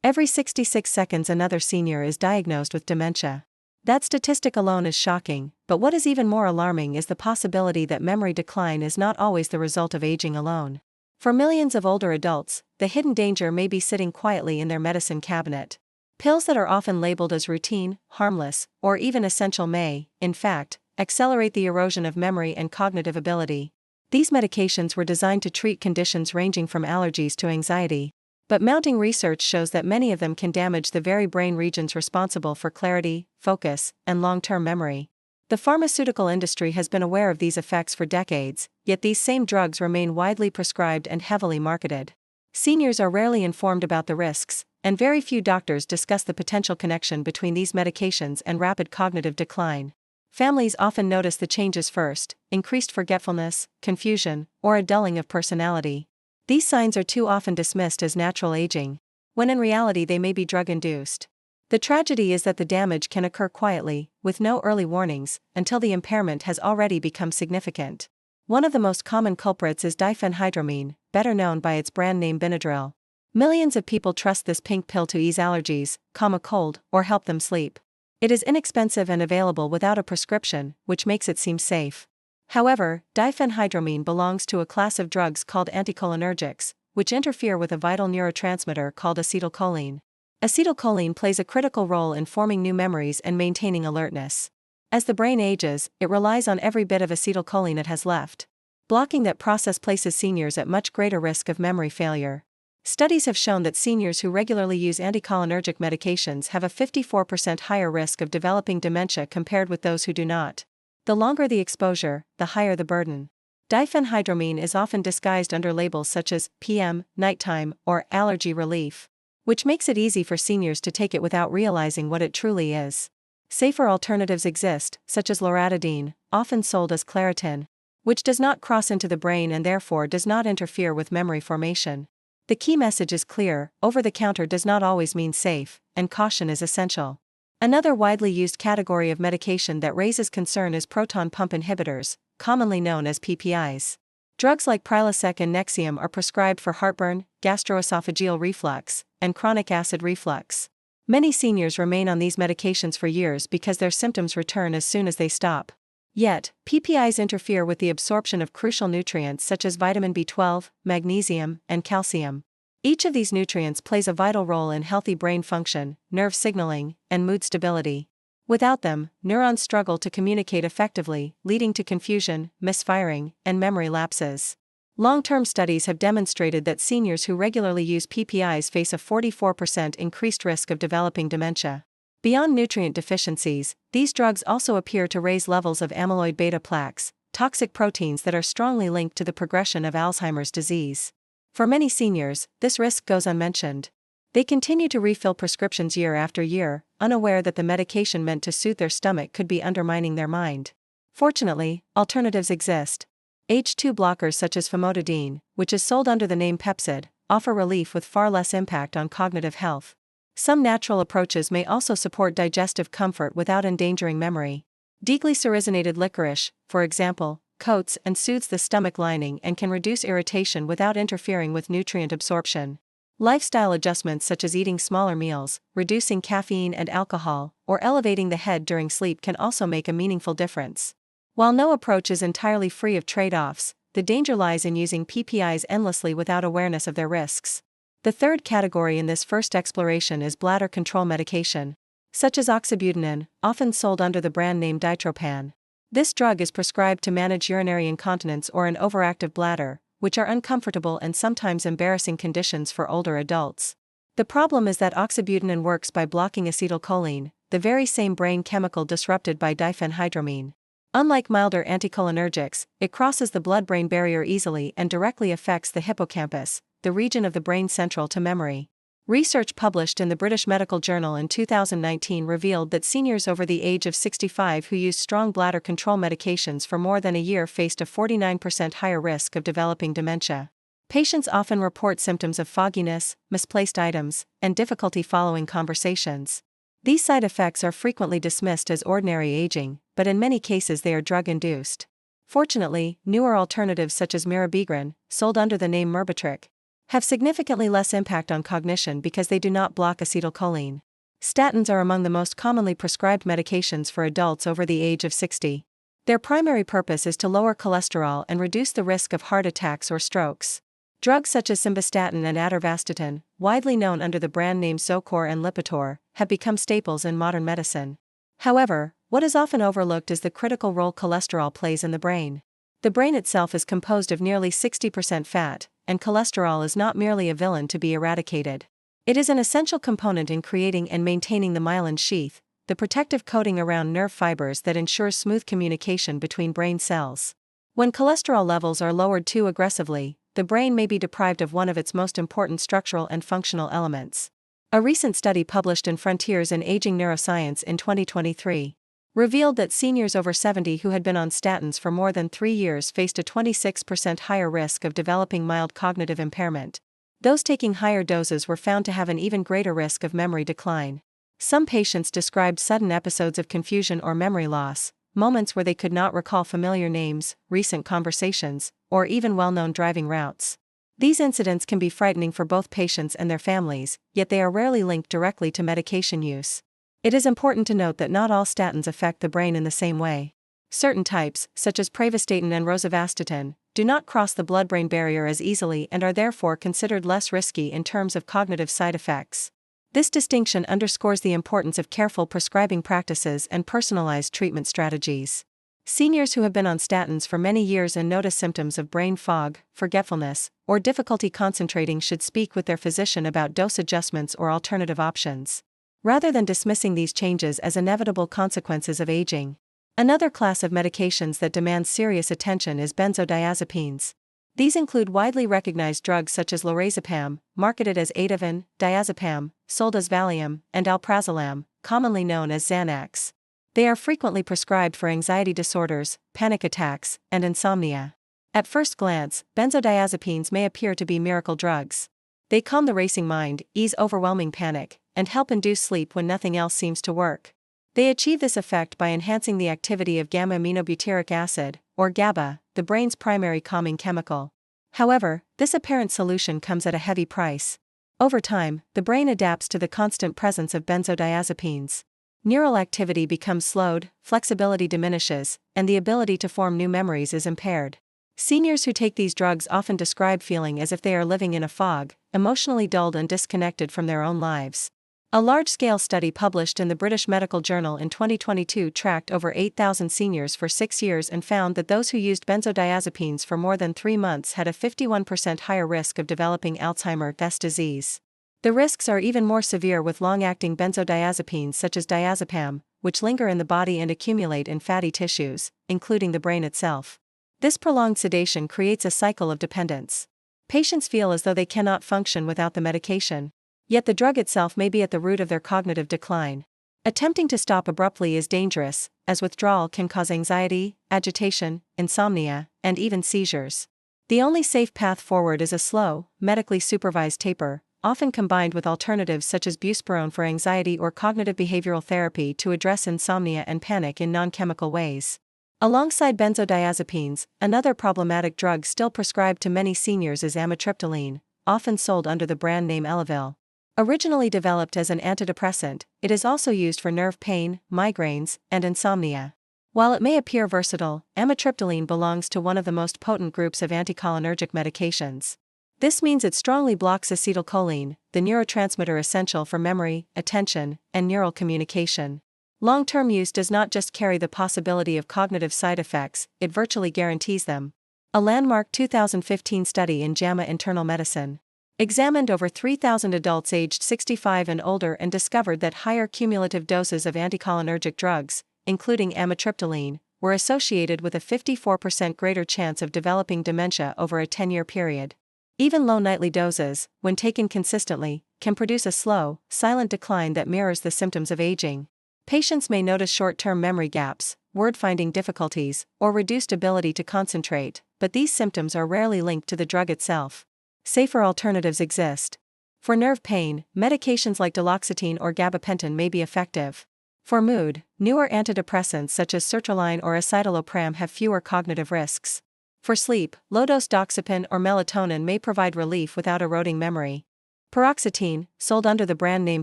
Every 66 seconds another senior is diagnosed with dementia. That statistic alone is shocking, but what is even more alarming is the possibility that memory decline is not always the result of aging alone. For millions of older adults, the hidden danger may be sitting quietly in their medicine cabinet. Pills that are often labeled as routine, harmless, or even essential may, in fact, accelerate the erosion of memory and cognitive ability. These medications were designed to treat conditions ranging from allergies to anxiety. But mounting research shows that many of them can damage the very brain regions responsible for clarity, focus, and long-term memory. The pharmaceutical industry has been aware of these effects for decades, yet these same drugs remain widely prescribed and heavily marketed. Seniors are rarely informed about the risks, and very few doctors discuss the potential connection between these medications and rapid cognitive decline. Families often notice the changes first: increased forgetfulness, confusion, or a dulling of personality. These signs are too often dismissed as natural aging, when in reality they may be drug-induced. The tragedy is that the damage can occur quietly, with no early warnings, until the impairment has already become significant. One of the most common culprits is diphenhydramine, better known by its brand name Benadryl. Millions of people trust this pink pill to ease allergies, calm a cold, or help them sleep. It is inexpensive and available without a prescription, which makes it seem safe. However, diphenhydramine belongs to a class of drugs called anticholinergics, which interfere with a vital neurotransmitter called acetylcholine. Acetylcholine plays a critical role in forming new memories and maintaining alertness. As the brain ages, it relies on every bit of acetylcholine it has left. Blocking that process places seniors at much greater risk of memory failure. Studies have shown that seniors who regularly use anticholinergic medications have a 54% higher risk of developing dementia compared with those who do not. The longer the exposure, the higher the burden. Diphenhydramine is often disguised under labels such as PM, nighttime, or allergy relief, which makes it easy for seniors to take it without realizing what it truly is. Safer alternatives exist, such as loratadine, often sold as Claritin, which does not cross into the brain and therefore does not interfere with memory formation. The key message is clear: over-the-counter does not always mean safe, and caution is essential. Another widely used category of medication that raises concern is proton pump inhibitors, commonly known as PPIs. Drugs like Prilosec and Nexium are prescribed for heartburn, gastroesophageal reflux, and chronic acid reflux. Many seniors remain on these medications for years because their symptoms return as soon as they stop. Yet, PPIs interfere with the absorption of crucial nutrients such as vitamin B12, magnesium, and calcium. Each of these nutrients plays a vital role in healthy brain function, nerve signaling, and mood stability. Without them, neurons struggle to communicate effectively, leading to confusion, misfiring, and memory lapses. Long-term studies have demonstrated that seniors who regularly use PPIs face a 44% increased risk of developing dementia. Beyond nutrient deficiencies, these drugs also appear to raise levels of amyloid beta plaques, toxic proteins that are strongly linked to the progression of Alzheimer's disease. For many seniors, this risk goes unmentioned. They continue to refill prescriptions year after year, unaware that the medication meant to soothe their stomach could be undermining their mind. Fortunately, alternatives exist. H2 blockers such as famotidine, which is sold under the name Pepcid, offer relief with far less impact on cognitive health. Some natural approaches may also support digestive comfort without endangering memory. Deglycerinated licorice, for example, coats and soothes the stomach lining and can reduce irritation without interfering with nutrient absorption. Lifestyle adjustments such as eating smaller meals, reducing caffeine and alcohol, or elevating the head during sleep can also make a meaningful difference. While no approach is entirely free of trade-offs, the danger lies in using PPIs endlessly without awareness of their risks. The third category in this first exploration is bladder control medication, such as oxybutynin, often sold under the brand name Ditropan. This drug is prescribed to manage urinary incontinence or an overactive bladder, which are uncomfortable and sometimes embarrassing conditions for older adults. The problem is that oxybutynin works by blocking acetylcholine, the very same brain chemical disrupted by diphenhydramine. Unlike milder anticholinergics, it crosses the blood-brain barrier easily and directly affects the hippocampus, the region of the brain central to memory. Research published in the British Medical Journal in 2019 revealed that seniors over the age of 65 who used strong bladder control medications for more than a year faced a 49% higher risk of developing dementia. Patients often report symptoms of fogginess, misplaced items, and difficulty following conversations. These side effects are frequently dismissed as ordinary aging, but in many cases they are drug-induced. Fortunately, newer alternatives such as mirabegron, sold under the name Myrbetriq, have significantly less impact on cognition because they do not block acetylcholine. Statins are among the most commonly prescribed medications for adults over the age of 60. Their primary purpose is to lower cholesterol and reduce the risk of heart attacks or strokes. Drugs such as simvastatin and atorvastatin, widely known under the brand names Zocor and Lipitor, have become staples in modern medicine. However, what is often overlooked is the critical role cholesterol plays in the brain. The brain itself is composed of nearly 60% fat, and cholesterol is not merely a villain to be eradicated. It is an essential component in creating and maintaining the myelin sheath, the protective coating around nerve fibers that ensures smooth communication between brain cells. When cholesterol levels are lowered too aggressively, the brain may be deprived of one of its most important structural and functional elements. A recent study published in Frontiers in Aging Neuroscience in 2023 revealed that seniors over 70 who had been on statins for more than 3 years faced a 26% higher risk of developing mild cognitive impairment. Those taking higher doses were found to have an even greater risk of memory decline. Some patients described sudden episodes of confusion or memory loss, moments where they could not recall familiar names, recent conversations, or even well-known driving routes. These incidents can be frightening for both patients and their families, yet they are rarely linked directly to medication use. It is important to note that not all statins affect the brain in the same way. Certain types, such as pravastatin and rosuvastatin, do not cross the blood-brain barrier as easily and are therefore considered less risky in terms of cognitive side effects. This distinction underscores the importance of careful prescribing practices and personalized treatment strategies. Seniors who have been on statins for many years and notice symptoms of brain fog, forgetfulness, or difficulty concentrating should speak with their physician about dose adjustments or alternative options, rather than dismissing these changes as inevitable consequences of aging. Another class of medications that demands serious attention is benzodiazepines. These include widely recognized drugs such as lorazepam, marketed as Ativan, diazepam, sold as Valium, and alprazolam, commonly known as Xanax. They are frequently prescribed for anxiety disorders, panic attacks, and insomnia. At first glance, benzodiazepines may appear to be miracle drugs. They calm the racing mind, ease overwhelming panic, and help induce sleep when nothing else seems to work. They achieve this effect by enhancing the activity of gamma-aminobutyric acid, or GABA, the brain's primary calming chemical. However, this apparent solution comes at a heavy price. Over time, the brain adapts to the constant presence of benzodiazepines. Neural activity becomes slowed, flexibility diminishes, and the ability to form new memories is impaired. Seniors who take these drugs often describe feeling as if they are living in a fog, emotionally dulled and disconnected from their own lives. A large-scale study published in the British Medical Journal in 2022 tracked over 8,000 seniors for 6 years and found that those who used benzodiazepines for more than 3 months had a 51% higher risk of developing Alzheimer's disease. The risks are even more severe with long-acting benzodiazepines such as diazepam, which linger in the body and accumulate in fatty tissues, including the brain itself. This prolonged sedation creates a cycle of dependence. Patients feel as though they cannot function without the medication. Yet the drug itself may be at the root of their cognitive decline. Attempting to stop abruptly is dangerous, as withdrawal can cause anxiety, agitation, insomnia, and even seizures. The only safe path forward is a slow, medically supervised taper, often combined with alternatives such as buspirone for anxiety or cognitive behavioral therapy to address insomnia and panic in non-chemical ways. Alongside benzodiazepines, another problematic drug still prescribed to many seniors is amitriptyline, often sold under the brand name Elavil. Originally developed as an antidepressant, it is also used for nerve pain, migraines, and insomnia. While it may appear versatile, amitriptyline belongs to one of the most potent groups of anticholinergic medications. This means it strongly blocks acetylcholine, the neurotransmitter essential for memory, attention, and neural communication. Long-term use does not just carry the possibility of cognitive side effects, it virtually guarantees them. A landmark 2015 study in JAMA Internal Medicine examined over 3,000 adults aged 65 and older and discovered that higher cumulative doses of anticholinergic drugs, including amitriptyline, were associated with a 54% greater chance of developing dementia over a 10-year period. Even low nightly doses, when taken consistently, can produce a slow, silent decline that mirrors the symptoms of aging. Patients may notice short-term memory gaps, word-finding difficulties, or reduced ability to concentrate, but these symptoms are rarely linked to the drug itself. Safer alternatives exist. For nerve pain, medications like duloxetine or gabapentin may be effective. For mood, newer antidepressants such as sertraline or escitalopram have fewer cognitive risks. For sleep, low-dose doxepin or melatonin may provide relief without eroding memory. Paroxetine, sold under the brand name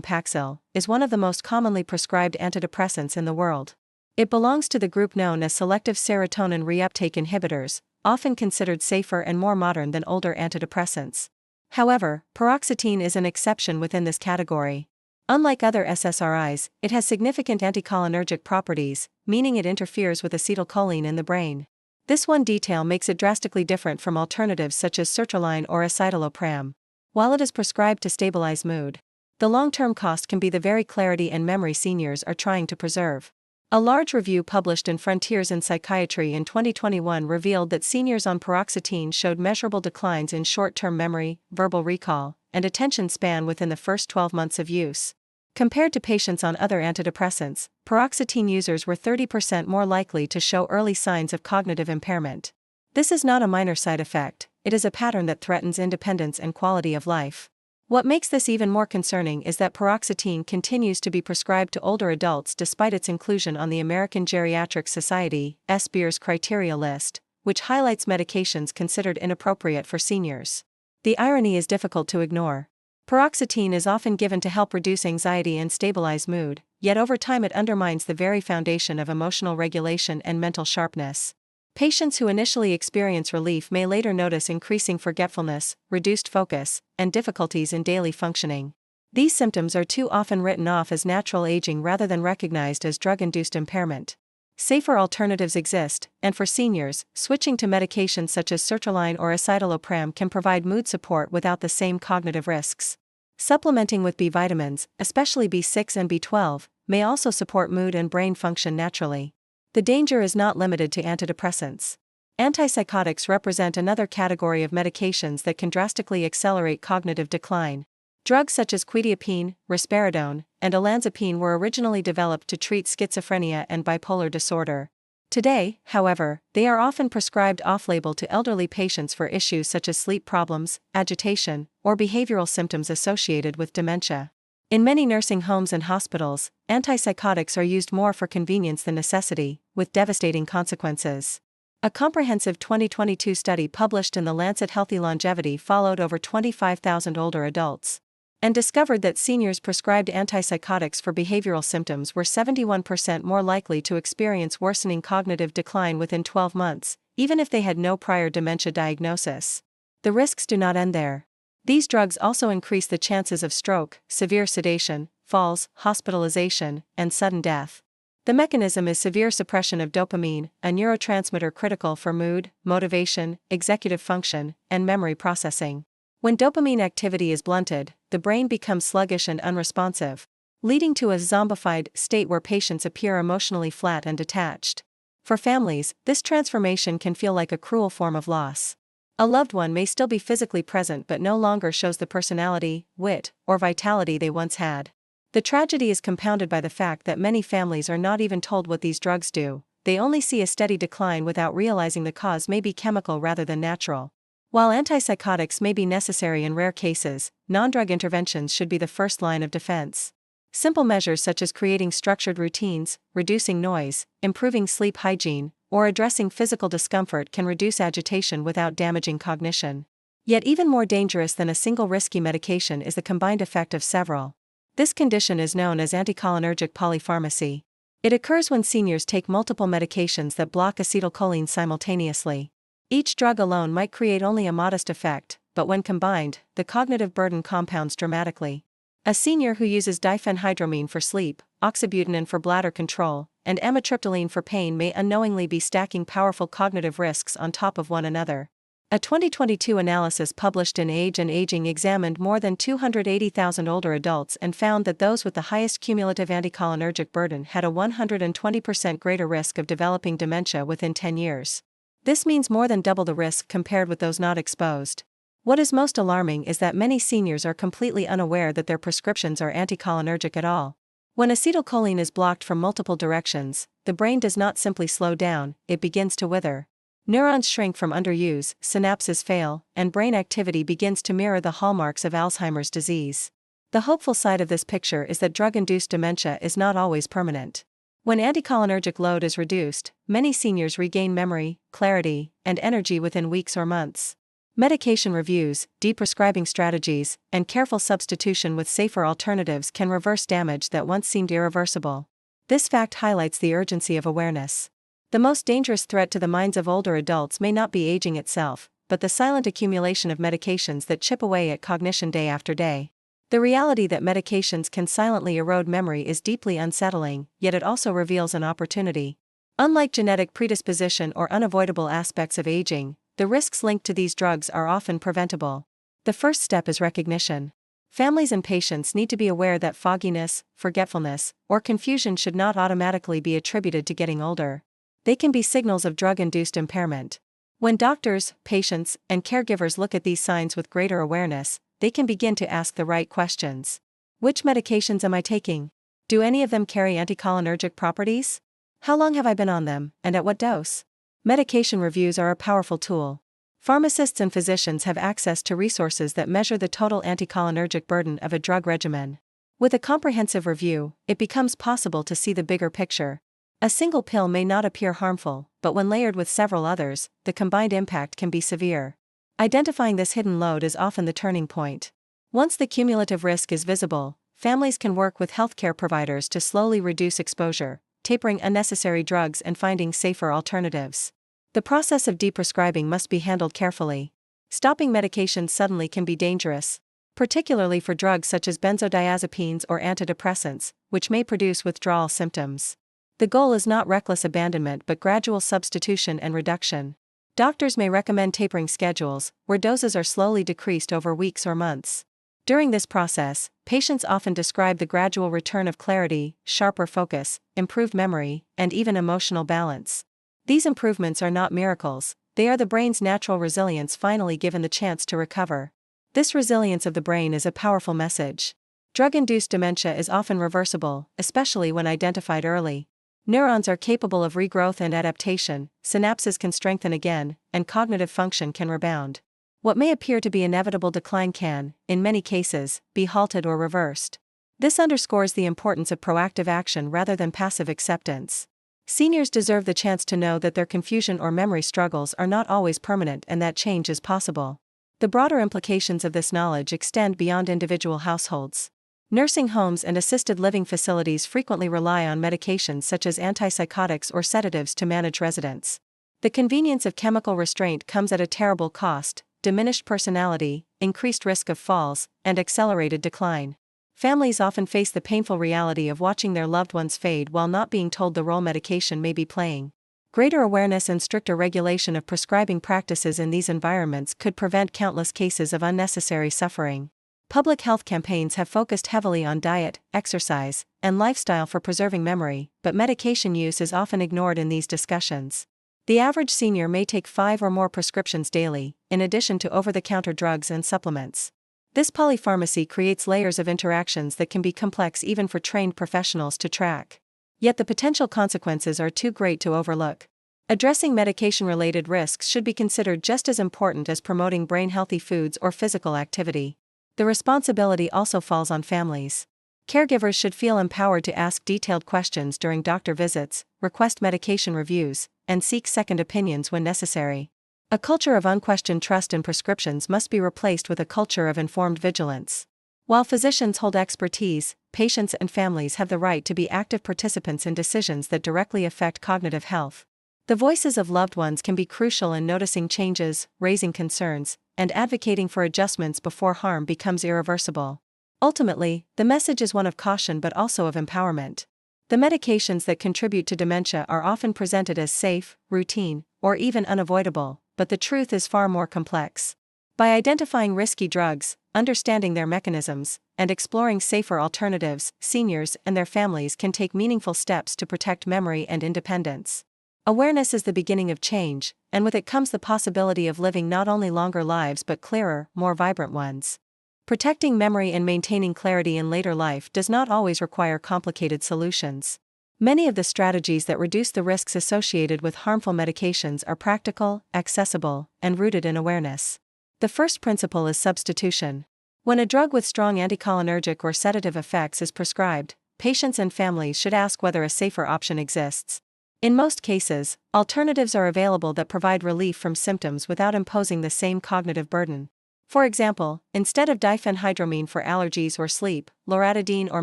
Paxil, is one of the most commonly prescribed antidepressants in the world. It belongs to the group known as selective serotonin reuptake inhibitors, often considered safer and more modern than older antidepressants. However, paroxetine is an exception within this category. Unlike other SSRIs, it has significant anticholinergic properties, meaning it interferes with acetylcholine in the brain. This one detail makes it drastically different from alternatives such as sertraline or escitalopram. While it is prescribed to stabilize mood, the long-term cost can be the very clarity and memory seniors are trying to preserve. A large review published in Frontiers in Psychiatry in 2021 revealed that seniors on paroxetine showed measurable declines in short-term memory, verbal recall, and attention span within the first 12 months of use. Compared to patients on other antidepressants, paroxetine users were 30% more likely to show early signs of cognitive impairment. This is not a minor side effect, it is a pattern that threatens independence and quality of life. What makes this even more concerning is that paroxetine continues to be prescribed to older adults despite its inclusion on the American Geriatric Society (SBIR's) criteria list, which highlights medications considered inappropriate for seniors. The irony is difficult to ignore. Paroxetine is often given to help reduce anxiety and stabilize mood, yet over time it undermines the very foundation of emotional regulation and mental sharpness. Patients who initially experience relief may later notice increasing forgetfulness, reduced focus, and difficulties in daily functioning. These symptoms are too often written off as natural aging rather than recognized as drug-induced impairment. Safer alternatives exist, and for seniors, switching to medications such as sertraline or escitalopram can provide mood support without the same cognitive risks. Supplementing with B vitamins, especially B6 and B12, may also support mood and brain function naturally. The danger is not limited to antidepressants. Antipsychotics represent another category of medications that can drastically accelerate cognitive decline. Drugs such as quetiapine, risperidone, and olanzapine were originally developed to treat schizophrenia and bipolar disorder. Today, however, they are often prescribed off-label to elderly patients for issues such as sleep problems, agitation, or behavioral symptoms associated with dementia. In many nursing homes and hospitals, antipsychotics are used more for convenience than necessity, with devastating consequences. A comprehensive 2022 study published in The Lancet Healthy Longevity followed over 25,000 older adults and discovered that seniors prescribed antipsychotics for behavioral symptoms were 71% more likely to experience worsening cognitive decline within 12 months, even if they had no prior dementia diagnosis. The risks do not end there. These drugs also increase the chances of stroke, severe sedation, falls, hospitalization, and sudden death. The mechanism is severe suppression of dopamine, a neurotransmitter critical for mood, motivation, executive function, and memory processing. When dopamine activity is blunted, the brain becomes sluggish and unresponsive, leading to a zombified state where patients appear emotionally flat and detached. For families, this transformation can feel like a cruel form of loss. A loved one may still be physically present but no longer shows the personality, wit, or vitality they once had. The tragedy is compounded by the fact that many families are not even told what these drugs do, they only see a steady decline without realizing the cause may be chemical rather than natural. While antipsychotics may be necessary in rare cases, non-drug interventions should be the first line of defense. Simple measures such as creating structured routines, reducing noise, improving sleep hygiene, or addressing physical discomfort can reduce agitation without damaging cognition. Yet even more dangerous than a single risky medication is the combined effect of several. This condition is known as anticholinergic polypharmacy. It occurs when seniors take multiple medications that block acetylcholine simultaneously. Each drug alone might create only a modest effect, but when combined, the cognitive burden compounds dramatically. A senior who uses diphenhydramine for sleep, oxybutynin for bladder control, and amitriptyline for pain may unknowingly be stacking powerful cognitive risks on top of one another. A 2022 analysis published in Age and Aging examined more than 280,000 older adults and found that those with the highest cumulative anticholinergic burden had a 120% greater risk of developing dementia within 10 years. This means more than double the risk compared with those not exposed. What is most alarming is that many seniors are completely unaware that their prescriptions are anticholinergic at all. When acetylcholine is blocked from multiple directions, the brain does not simply slow down, it begins to wither. Neurons shrink from underuse, synapses fail, and brain activity begins to mirror the hallmarks of Alzheimer's disease. The hopeful side of this picture is that drug-induced dementia is not always permanent. When anticholinergic load is reduced, many seniors regain memory, clarity, and energy within weeks or months. Medication reviews, deprescribing strategies, and careful substitution with safer alternatives can reverse damage that once seemed irreversible. This fact highlights the urgency of awareness. The most dangerous threat to the minds of older adults may not be aging itself, but the silent accumulation of medications that chip away at cognition day after day. The reality that medications can silently erode memory is deeply unsettling, yet it also reveals an opportunity. Unlike genetic predisposition or unavoidable aspects of aging, the risks linked to these drugs are often preventable. The first step is recognition. Families and patients need to be aware that fogginess, forgetfulness, or confusion should not automatically be attributed to getting older. They can be signals of drug-induced impairment. When doctors, patients, and caregivers look at these signs with greater awareness, they can begin to ask the right questions. Which medications am I taking? Do any of them carry anticholinergic properties? How long have I been on them, and at what dose? Medication reviews are a powerful tool. Pharmacists and physicians have access to resources that measure the total anticholinergic burden of a drug regimen. With a comprehensive review, it becomes possible to see the bigger picture. A single pill may not appear harmful, but when layered with several others, the combined impact can be severe. Identifying this hidden load is often the turning point. Once the cumulative risk is visible, families can work with healthcare providers to slowly reduce exposure, tapering unnecessary drugs and finding safer alternatives. The process of deprescribing must be handled carefully. Stopping medications suddenly can be dangerous, particularly for drugs such as benzodiazepines or antidepressants, which may produce withdrawal symptoms. The goal is not reckless abandonment but gradual substitution and reduction. Doctors may recommend tapering schedules, where doses are slowly decreased over weeks or months. During this process, patients often describe the gradual return of clarity, sharper focus, improved memory, and even emotional balance. These improvements are not miracles, they are the brain's natural resilience finally given the chance to recover. This resilience of the brain is a powerful message. Drug-induced dementia is often reversible, especially when identified early. Neurons are capable of regrowth and adaptation, synapses can strengthen again, and cognitive function can rebound. What may appear to be inevitable decline can, in many cases, be halted or reversed. This underscores the importance of proactive action rather than passive acceptance. Seniors deserve the chance to know that their confusion or memory struggles are not always permanent and that change is possible. The broader implications of this knowledge extend beyond individual households. Nursing homes and assisted living facilities frequently rely on medications such as antipsychotics or sedatives to manage residents. The convenience of chemical restraint comes at a terrible cost: diminished personality, increased risk of falls, and accelerated decline. Families often face the painful reality of watching their loved ones fade while not being told the role medication may be playing. Greater awareness and stricter regulation of prescribing practices in these environments could prevent countless cases of unnecessary suffering. Public health campaigns have focused heavily on diet, exercise, and lifestyle for preserving memory, but medication use is often ignored in these discussions. The average senior may take 5 or more prescriptions daily, in addition to over-the-counter drugs and supplements. This polypharmacy creates layers of interactions that can be complex even for trained professionals to track. Yet the potential consequences are too great to overlook. Addressing medication-related risks should be considered just as important as promoting brain-healthy foods or physical activity. The responsibility also falls on families. Caregivers should feel empowered to ask detailed questions during doctor visits, request medication reviews, and seek second opinions when necessary. A culture of unquestioned trust in prescriptions must be replaced with a culture of informed vigilance. While physicians hold expertise, patients and families have the right to be active participants in decisions that directly affect cognitive health. The voices of loved ones can be crucial in noticing changes, raising concerns, and advocating for adjustments before harm becomes irreversible. Ultimately, the message is one of caution but also of empowerment. The medications that contribute to dementia are often presented as safe, routine, or even unavoidable, but the truth is far more complex. By identifying risky drugs, understanding their mechanisms, and exploring safer alternatives, seniors and their families can take meaningful steps to protect memory and independence. Awareness is the beginning of change, and with it comes the possibility of living not only longer lives but clearer, more vibrant ones. Protecting memory and maintaining clarity in later life does not always require complicated solutions. Many of the strategies that reduce the risks associated with harmful medications are practical, accessible, and rooted in awareness. The first principle is substitution. When a drug with strong anticholinergic or sedative effects is prescribed, patients and families should ask whether a safer option exists. In most cases, alternatives are available that provide relief from symptoms without imposing the same cognitive burden. For example, instead of diphenhydramine for allergies or sleep, loratadine or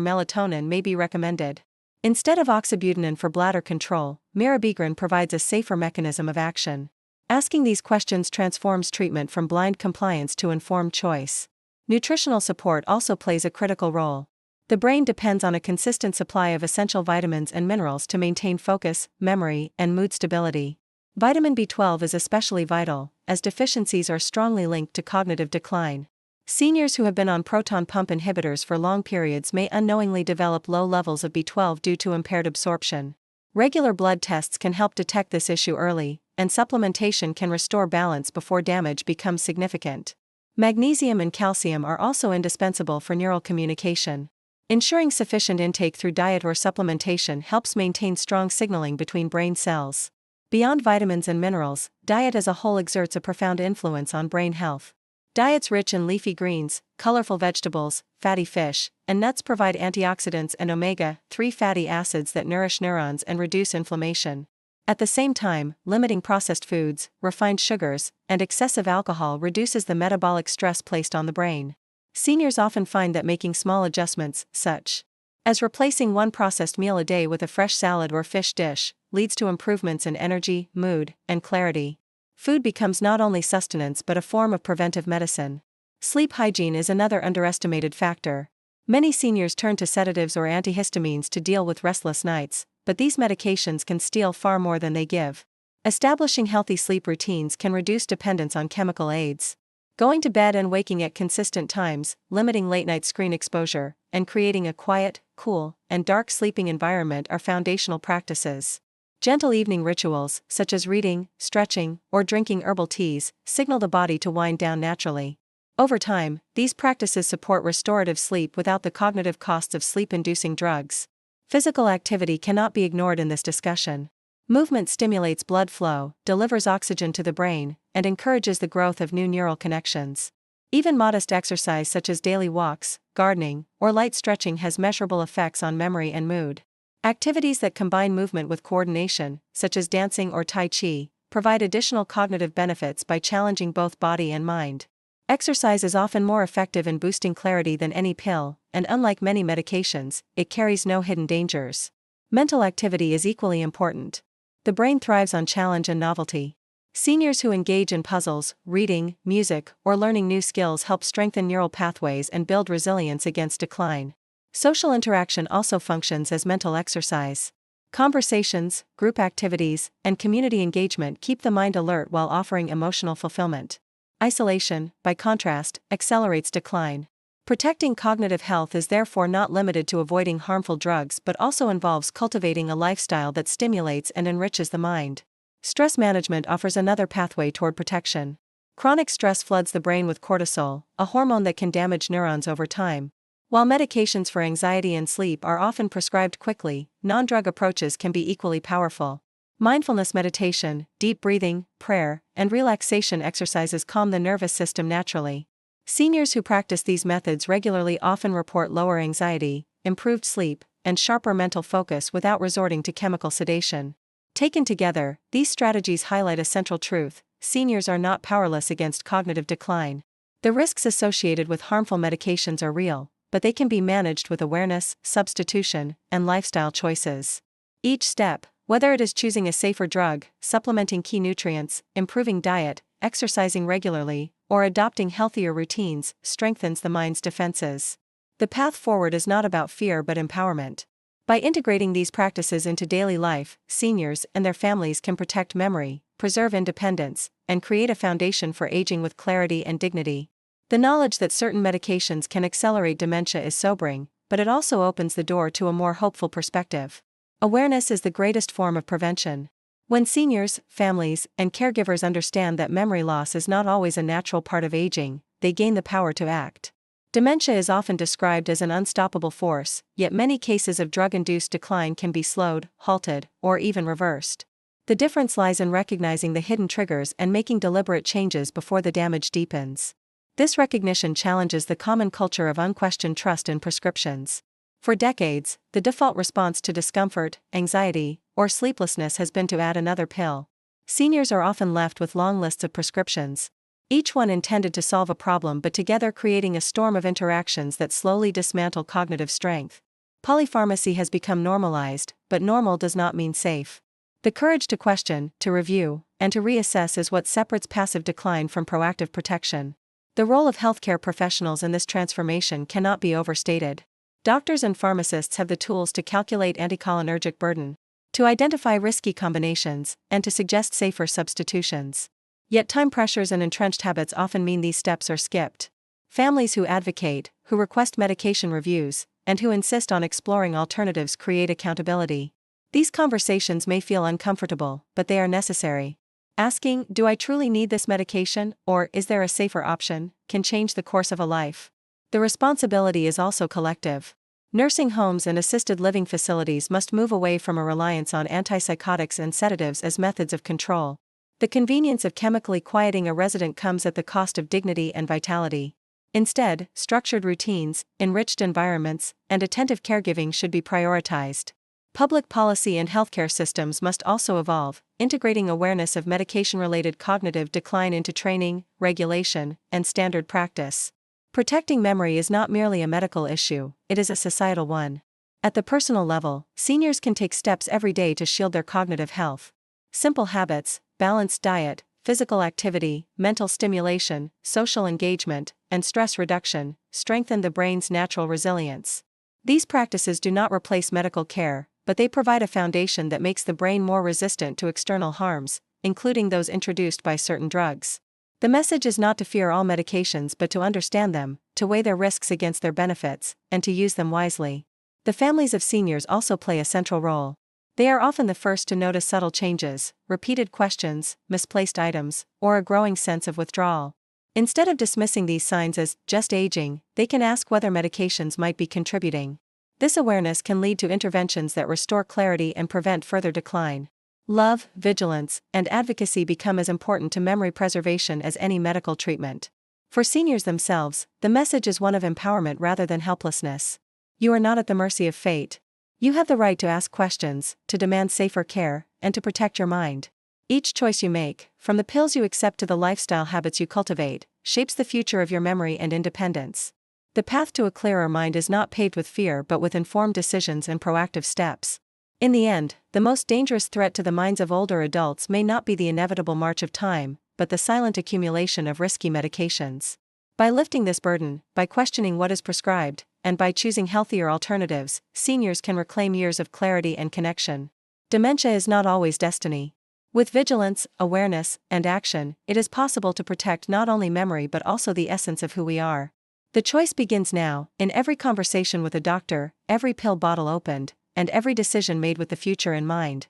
melatonin may be recommended. Instead of oxybutynin for bladder control, mirabegron provides a safer mechanism of action. Asking these questions transforms treatment from blind compliance to informed choice. Nutritional support also plays a critical role. The brain depends on a consistent supply of essential vitamins and minerals to maintain focus, memory, and mood stability. Vitamin B12 is especially vital, as deficiencies are strongly linked to cognitive decline. Seniors who have been on proton pump inhibitors for long periods may unknowingly develop low levels of B12 due to impaired absorption. Regular blood tests can help detect this issue early, and supplementation can restore balance before damage becomes significant. Magnesium and calcium are also indispensable for neural communication. Ensuring sufficient intake through diet or supplementation helps maintain strong signaling between brain cells. Beyond vitamins and minerals, diet as a whole exerts a profound influence on brain health. Diets rich in leafy greens, colorful vegetables, fatty fish, and nuts provide antioxidants and omega-3 fatty acids that nourish neurons and reduce inflammation. At the same time, limiting processed foods, refined sugars, and excessive alcohol reduces the metabolic stress placed on the brain. Seniors often find that making small adjustments, such as replacing one processed meal a day with a fresh salad or fish dish, leads to improvements in energy, mood, and clarity. Food becomes not only sustenance but a form of preventive medicine. Sleep hygiene is another underestimated factor. Many seniors turn to sedatives or antihistamines to deal with restless nights, but these medications can steal far more than they give. Establishing healthy sleep routines can reduce dependence on chemical aids. Going to bed and waking at consistent times, limiting late-night screen exposure, and creating a quiet, cool, and dark sleeping environment are foundational practices. Gentle evening rituals, such as reading, stretching, or drinking herbal teas, signal the body to wind down naturally. Over time, these practices support restorative sleep without the cognitive costs of sleep-inducing drugs. Physical activity cannot be ignored in this discussion. Movement stimulates blood flow, delivers oxygen to the brain, and encourages the growth of new neural connections. Even modest exercise such as daily walks, gardening, or light stretching has measurable effects on memory and mood. Activities that combine movement with coordination, such as dancing or tai chi, provide additional cognitive benefits by challenging both body and mind. Exercise is often more effective in boosting clarity than any pill, and unlike many medications, it carries no hidden dangers. Mental activity is equally important. The brain thrives on challenge and novelty. Seniors who engage in puzzles, reading, music, or learning new skills help strengthen neural pathways and build resilience against decline. Social interaction also functions as mental exercise. Conversations, group activities, and community engagement keep the mind alert while offering emotional fulfillment. Isolation, by contrast, accelerates decline. Protecting cognitive health is therefore not limited to avoiding harmful drugs but also involves cultivating a lifestyle that stimulates and enriches the mind. Stress management offers another pathway toward protection. Chronic stress floods the brain with cortisol, a hormone that can damage neurons over time. While medications for anxiety and sleep are often prescribed quickly, non-drug approaches can be equally powerful. Mindfulness meditation, deep breathing, prayer, and relaxation exercises calm the nervous system naturally. Seniors who practice these methods regularly often report lower anxiety, improved sleep, and sharper mental focus without resorting to chemical sedation. Taken together, these strategies highlight a central truth: seniors are not powerless against cognitive decline. The risks associated with harmful medications are real, but they can be managed with awareness, substitution, and lifestyle choices. Each step, whether it is choosing a safer drug, supplementing key nutrients, improving diet, exercising regularly, or adopting healthier routines, strengthens the mind's defenses. The path forward is not about fear but empowerment. By integrating these practices into daily life, seniors and their families can protect memory, preserve independence, and create a foundation for aging with clarity and dignity. The knowledge that certain medications can accelerate dementia is sobering, but it also opens the door to a more hopeful perspective. Awareness is the greatest form of prevention. When seniors, families, and caregivers understand that memory loss is not always a natural part of aging, they gain the power to act. Dementia is often described as an unstoppable force, yet many cases of drug-induced decline can be slowed, halted, or even reversed. The difference lies in recognizing the hidden triggers and making deliberate changes before the damage deepens. This recognition challenges the common culture of unquestioned trust in prescriptions. For decades, the default response to discomfort, anxiety, or sleeplessness has been to add another pill. Seniors are often left with long lists of prescriptions, each one intended to solve a problem but together creating a storm of interactions that slowly dismantle cognitive strength. Polypharmacy has become normalized, but normal does not mean safe. The courage to question, to review, and to reassess is what separates passive decline from proactive protection. The role of healthcare professionals in this transformation cannot be overstated. Doctors and pharmacists have the tools to calculate anticholinergic burden, to identify risky combinations, and to suggest safer substitutions. Yet time pressures and entrenched habits often mean these steps are skipped. Families who advocate, who request medication reviews, and who insist on exploring alternatives create accountability. These conversations may feel uncomfortable, but they are necessary. Asking, "Do I truly need this medication, or is there a safer option?" can change the course of a life. The responsibility is also collective. Nursing homes and assisted living facilities must move away from a reliance on antipsychotics and sedatives as methods of control. The convenience of chemically quieting a resident comes at the cost of dignity and vitality. Instead, structured routines, enriched environments, and attentive caregiving should be prioritized. Public policy and healthcare systems must also evolve, integrating awareness of medication-related cognitive decline into training, regulation, and standard practice. Protecting memory is not merely a medical issue, it is a societal one. At the personal level, seniors can take steps every day to shield their cognitive health. Simple habits, balanced diet, physical activity, mental stimulation, social engagement, and stress reduction strengthen the brain's natural resilience. These practices do not replace medical care, but they provide a foundation that makes the brain more resistant to external harms, including those introduced by certain drugs. The message is not to fear all medications but to understand them, to weigh their risks against their benefits, and to use them wisely. The families of seniors also play a central role. They are often the first to notice subtle changes, repeated questions, misplaced items, or a growing sense of withdrawal. Instead of dismissing these signs as just aging, they can ask whether medications might be contributing. This awareness can lead to interventions that restore clarity and prevent further decline. Love, vigilance, and advocacy become as important to memory preservation as any medical treatment. For seniors themselves, the message is one of empowerment rather than helplessness. You are not at the mercy of fate. You have the right to ask questions, to demand safer care, and to protect your mind. Each choice you make, from the pills you accept to the lifestyle habits you cultivate, shapes the future of your memory and independence. The path to a clearer mind is not paved with fear but with informed decisions and proactive steps. In the end, the most dangerous threat to the minds of older adults may not be the inevitable march of time, but the silent accumulation of risky medications. By lifting this burden, by questioning what is prescribed, and by choosing healthier alternatives, seniors can reclaim years of clarity and connection. Dementia is not always destiny. With vigilance, awareness, and action, it is possible to protect not only memory but also the essence of who we are. The choice begins now, in every conversation with a doctor, every pill bottle opened, and every decision made with the future in mind.